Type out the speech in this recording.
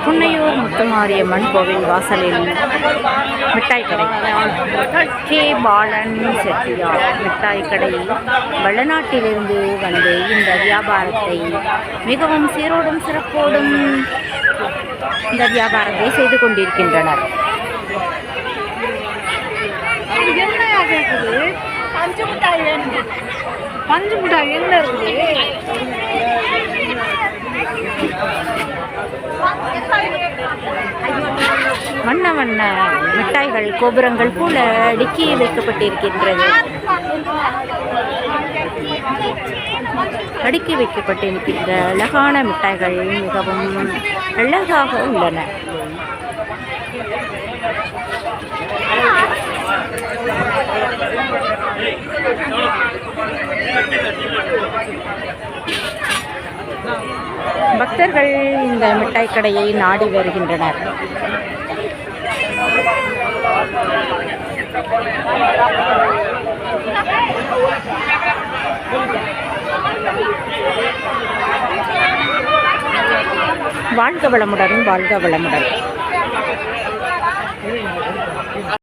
புன்னையூர் முத்துமாரியம்மன் கோவில் வாசலில் மிட்டாய் கடை. கே பாலன் செட்டியார் மிட்டாய் கடை வெளிநாட்டிலிருந்து வந்து இந்த வியாபாரத்தை மிகவும் சீரோடும் சிறப்போடும் இந்த வியாபாரத்தை செய்து கொண்டிருக்கின்றனர். பஞ்சு மிட்டாய் என்ன இருக்குது? வண்ண வண்ண மிட்டாய்கள் கோபுரங்கள் போல அடுக்கி வைக்கப்பட்டிருக்கின்றது. அடுக்கி வைக்கப்பட்டிருக்கின்ற அழகான மிட்டாய்கள் மிகவும் அழகாக உள்ளன. பக்தர்கள் இந்த மிட்டாய் கடையை நாடி வருகின்றனர். வாழ்க வளமுடன், வாழ்க வளமுடன்.